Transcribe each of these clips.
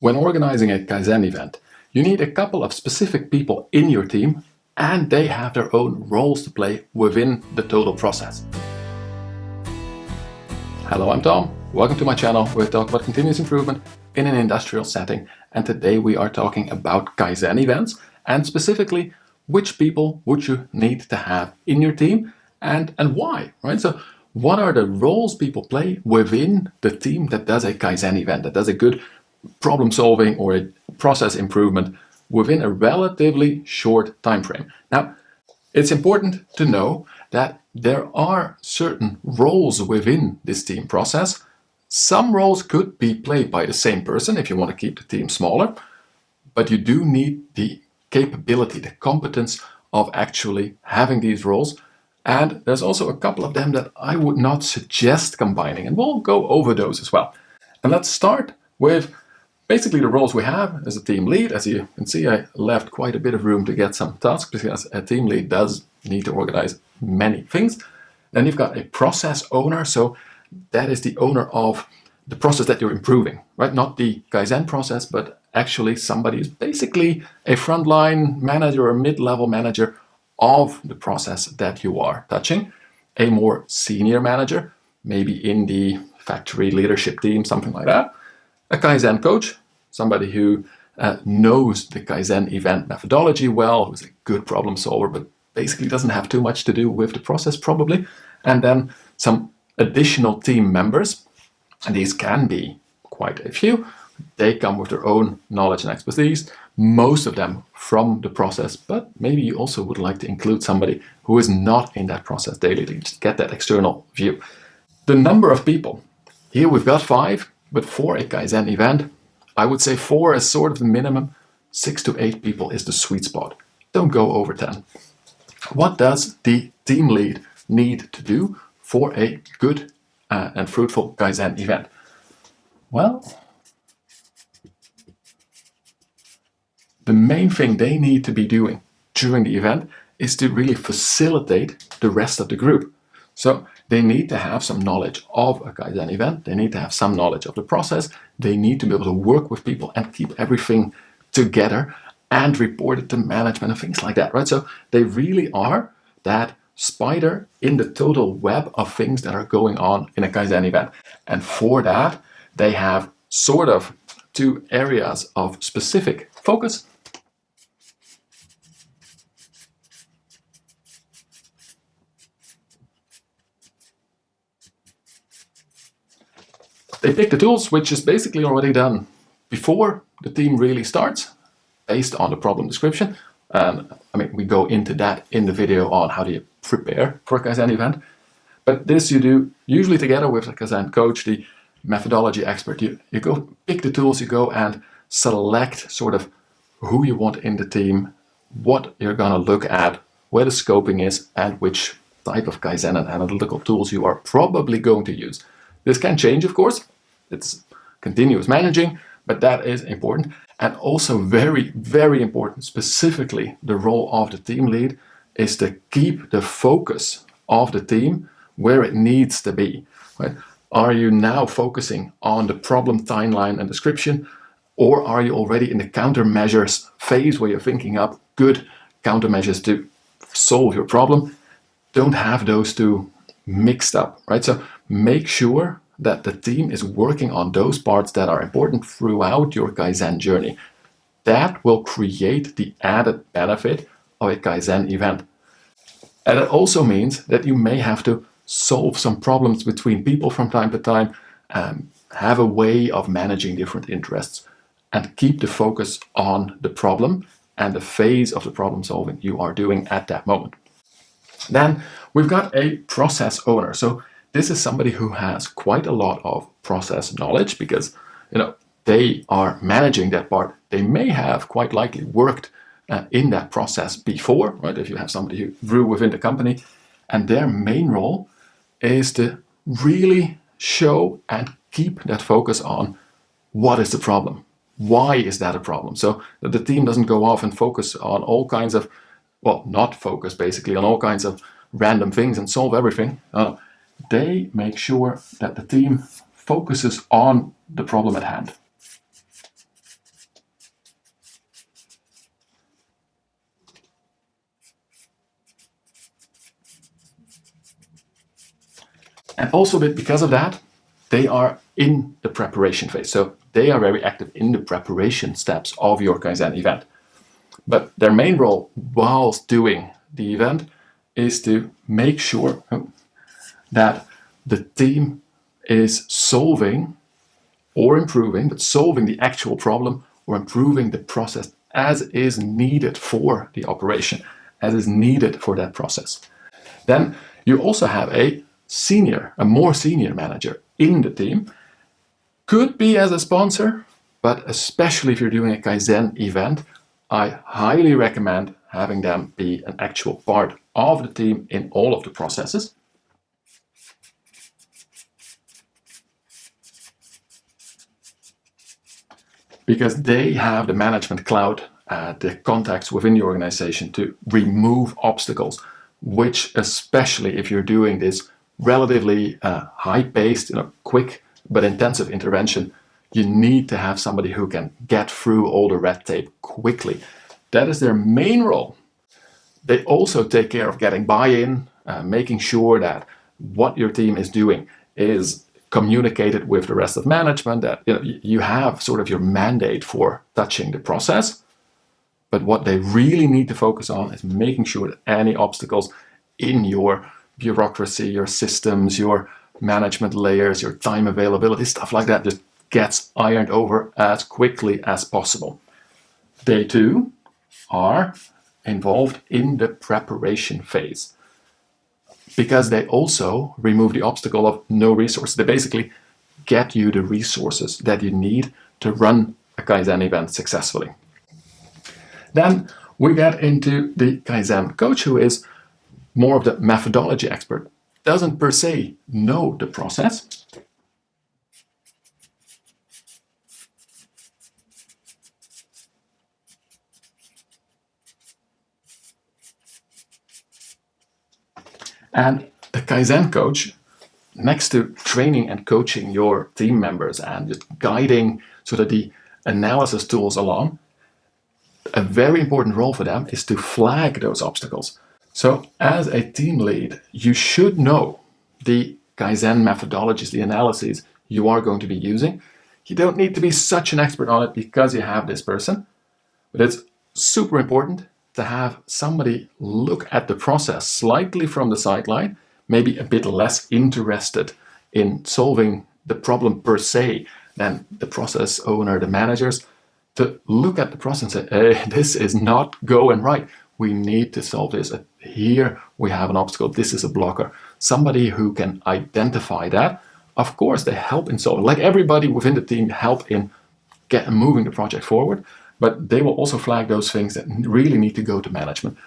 When organizing a Kaizen event, you need a couple of specific people in your team, and they have their own roles to play within the total process. Hello, I'm Tom. Welcome to my channel where we talk about continuous improvement in an industrial setting. And today we are talking about Kaizen events, and specifically which people would you need to have in your team and why, right? So what are the roles people play within the team that does a Kaizen event, that does a good problem solving or a process improvement within a relatively short time frame? Now, it's important to know that there are certain roles within this team process. Some roles could be played by the same person if you want to keep the team smaller, but you do need the capability, the competence of actually having these roles. And there's also a couple of them that I would not suggest combining, and we'll go over those as well. And let's start with basically the roles we have as a team lead. As you can see, I left quite a bit of room to get some tasks because a team lead does need to organize many things. Then you've got a process owner. So that is the owner of the process that you're improving, right? Not the Kaizen process, but actually somebody who's basically a frontline manager or mid-level manager of the process that you are touching. A more senior manager, maybe in the factory leadership team, something like that. A Kaizen coach, somebody who knows the Kaizen event methodology well, who's a good problem solver, but basically doesn't have too much to do with the process probably. And then some additional team members, and these can be quite a few. They come with their own knowledge and expertise, most of them from the process, but maybe you also would like to include somebody who is not in that process daily to just get that external view. The number of people, here we've got 5, but for a Kaizen event, I would say 4 is sort of the minimum. 6 to 8 people is the sweet spot. Don't go over 10. What does the team lead need to do for a good and fruitful Kaizen event? Well, the main thing they need to be doing during the event is to really facilitate the rest of the group. So they need to have some knowledge of a Kaizen event. They need to have some knowledge of the process. They need to be able to work with people and keep everything together and report it to management and things like that, right? So they really are that spider in the total web of things that are going on in a Kaizen event. And for that, they have sort of 2 areas of specific focus. They pick the tools, which is basically already done before the team really starts, based on the problem description. And we go into that in the video on how do you prepare for a Kaizen event. But this you do usually together with the Kaizen coach, the methodology expert. You go pick the tools, you go and select sort of who you want in the team, what you're going to look at, where the scoping is, and which type of Kaizen and analytical tools you are probably going to use. This can change, of course. It's continuous managing, but that is important. And also very, very important, specifically the role of the team lead is to keep the focus of the team where it needs to be, right? Are you now focusing on the problem timeline and description, or are you already in the countermeasures phase where you're thinking up good countermeasures to solve your problem? Don't have those 2 mixed up, right? So make sure that the team is working on those parts that are important throughout your Kaizen journey. That will create the added benefit of a Kaizen event. And it also means that you may have to solve some problems between people from time to time, have a way of managing different interests, and keep the focus on the problem and the phase of the problem solving you are doing at that moment. Then we've got a process owner. So this is somebody who has quite a lot of process knowledge because, they are managing that part. They may have quite likely worked in that process before, right? If you have somebody who grew within the company, and their main role is to really show and keep that focus on what is the problem? Why is that a problem? So that the team doesn't go off and focus on all kinds of, not focus basically on all kinds of random things and solve everything. They make sure that the team focuses on the problem at hand. And also because of that, they are in the preparation phase. So they are very active in the preparation steps of your Kaizen event. But their main role whilst doing the event is to make sure that the team is solving or improving, but solving the actual problem or improving the process as is needed for the operation, as is needed for that process. Then you also have a more senior manager in the team. Could be as a sponsor, but especially if you're doing a Kaizen event, I highly recommend having them be an actual part of the team in all of the processes. Because they have the management cloud, the contacts within the organization to remove obstacles, which especially if you're doing this relatively high-paced, quick but intensive intervention, you need to have somebody who can get through all the red tape quickly. That is their main role. They also take care of getting buy-in, making sure that what your team is doing is communicated with the rest of management, that you have sort of your mandate for touching the process. But what they really need to focus on is making sure that any obstacles in your bureaucracy, your systems, your management layers, your time availability, stuff like that, just gets ironed over as quickly as possible. They too are involved in the preparation phase, because they also remove the obstacle of no resources. They basically get you the resources that you need to run a Kaizen event successfully. Then we get into the Kaizen coach, who is more of the methodology expert, doesn't per se know the process, and the Kaizen coach, next to training and coaching your team members and just guiding sort of the analysis tools along, a very important role for them is to flag those obstacles. So as a team lead, you should know the Kaizen methodologies, the analyses you are going to be using. You don't need to be such an expert on it because you have this person, but it's super important to have somebody look at the process slightly from the sideline, maybe a bit less interested in solving the problem per se than the process owner, the managers, to look at the process and say, hey, this is not going right. We need to solve this. Here we have an obstacle. This is a blocker. Somebody who can identify that. Of course, they help in solving. Like everybody within the team help in moving the project forward, but they will also flag those things that really need to go to management.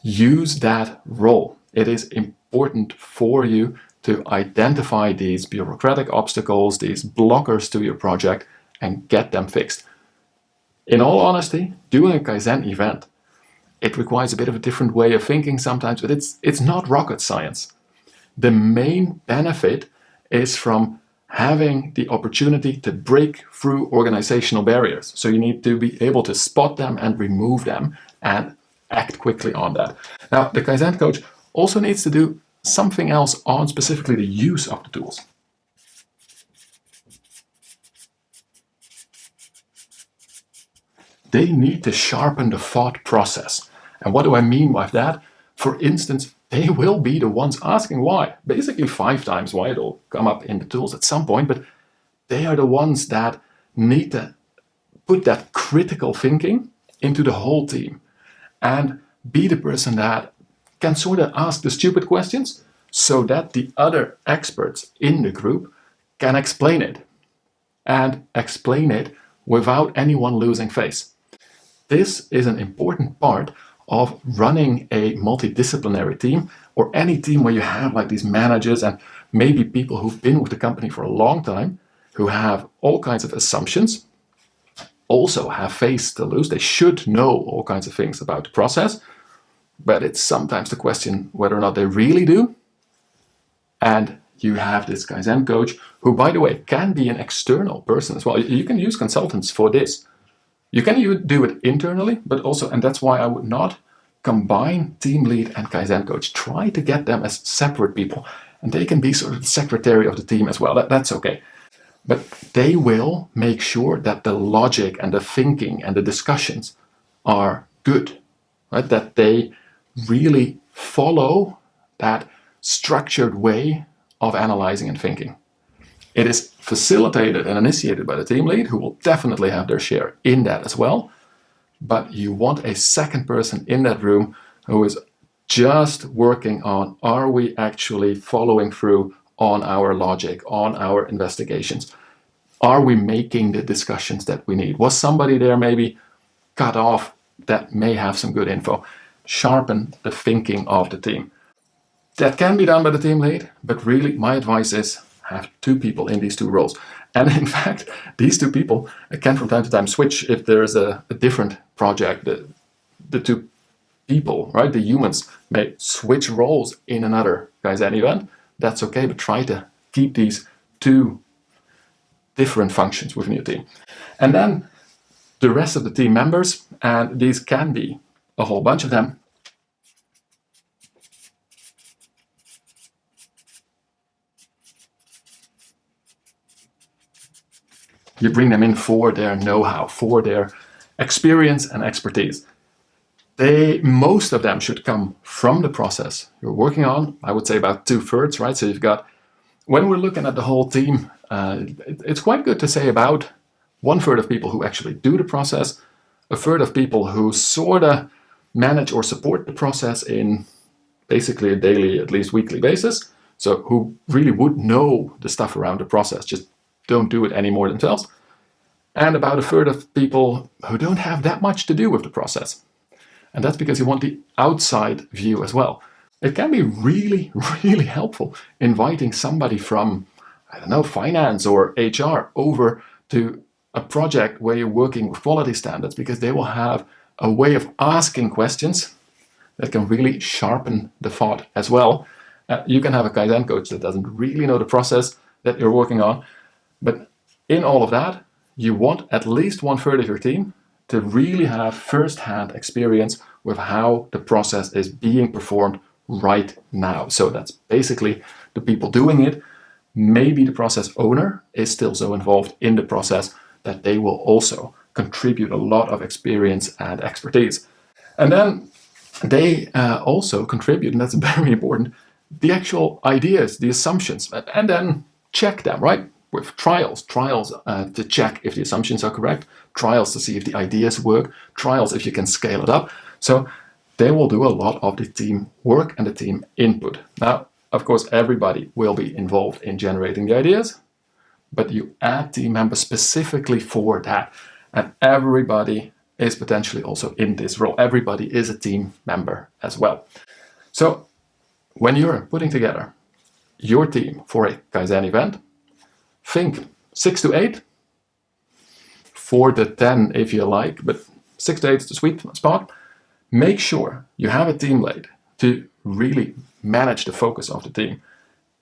Use that role. It is important for you to identify these bureaucratic obstacles, these blockers to your project, and get them fixed. In all honesty, doing a Kaizen event, it requires a bit of a different way of thinking sometimes, but it's not rocket science. The main benefit is from having the opportunity to break through organizational barriers. So you need to be able to spot them and remove them and act quickly on that. Now, the Kaizen coach also needs to do something else on specifically the use of the tools. They need to sharpen the thought process. And what do I mean by that? For instance, they will be the ones asking why. Basically 5 times why. It'll come up in the tools at some point, but they are the ones that need to put that critical thinking into the whole team and be the person that can sort of ask the stupid questions so that the other experts in the group can explain it, and explain it without anyone losing face. This is an important part of running a multidisciplinary team, or any team where you have like these managers and maybe people who've been with the company for a long time, who have all kinds of assumptions, also have face to lose. They should know all kinds of things about the process, but it's sometimes the question whether or not they really do. And you have this Kaizen coach, who, by the way, can be an external person as well. You can use consultants for this. You can do it internally, but also, and that's why I would not combine team lead and Kaizen coach. Try to get them as separate people and they can be sort of the secretary of the team as well. That's okay. But they will make sure that the logic and the thinking and the discussions are good, right? That they really follow that structured way of analyzing and thinking. It is facilitated and initiated by the team lead, who will definitely have their share in that as well. But you want a second person in that room who is just working on, are we actually following through on our logic, on our investigations? Are we making the discussions that we need? Was somebody there maybe cut off that may have some good info? Sharpen the thinking of the team. That can be done by the team lead, but really my advice is have two people in these two roles. And in fact, these two people can from time to time switch if there is a different project. The two people, right, the humans, may switch roles in another Kaizen event. That's okay, but try to keep these two different functions within your team. And then the rest of the team members, and these can be a whole bunch of them, you bring them in for their know-how, for their experience and expertise. Most of them should come from the process you're working on. I would say about 2/3, right? So you've got, when we're looking at the whole team, it's quite good to say about 1/3 of people who actually do the process, 1/3 of people who sort of manage or support the process in basically a daily, at least weekly basis. So who really would know the stuff around the process, just don't do it anymore themselves. And about 1/3 of people who don't have that much to do with the process. And that's because you want the outside view as well. It can be really, really helpful inviting somebody from, I don't know, finance or HR over to a project where you're working with quality standards, because they will have a way of asking questions that can really sharpen the thought as well. You can have a Kaizen coach that doesn't really know the process that you're working on, but in all of that, you want at least 1/3 of your team to really have first-hand experience with how the process is being performed right now. So that's basically the people doing it. Maybe the process owner is still so involved in the process that they will also contribute a lot of experience and expertise. And then they also contribute, and that's very important, the actual ideas, the assumptions, and then check them, right? With trials to check if the assumptions are correct, trials to see if the ideas work, trials if you can scale it up. So they will do a lot of the team work and the team input. Now, of course, everybody will be involved in generating the ideas, but you add team members specifically for that. And everybody is potentially also in this role. Everybody is a team member as well. So when you're putting together your team for a Kaizen event, think 6 to 8, 4 to 10 if you like, but 6 to 8 is the sweet spot. Make sure you have a team lead to really manage the focus of the team,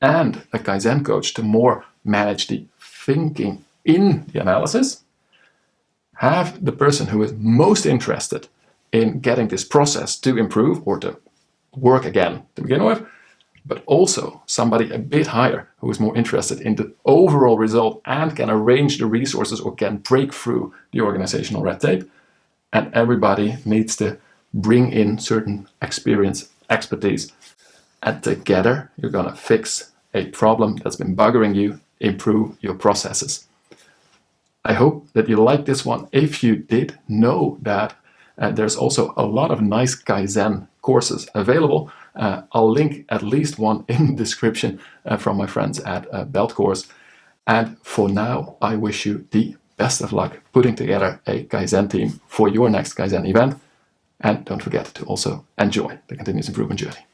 and a Kaizen coach to more manage the thinking in the analysis. Have the person who is most interested in getting this process to improve or to work again to begin with, but also somebody a bit higher who is more interested in the overall result and can arrange the resources or can break through the organizational red tape. And everybody needs to bring in certain experience, expertise. And together, you're going to fix a problem that's been buggering you, improve your processes. I hope that you liked this one. If you did, know that there's also a lot of nice Kaizen courses available. I'll link at least one in the description from my friends at BeltCourse. And for now, I wish you the best of luck putting together a Kaizen team for your next Kaizen event. And don't forget to also enjoy the continuous improvement journey.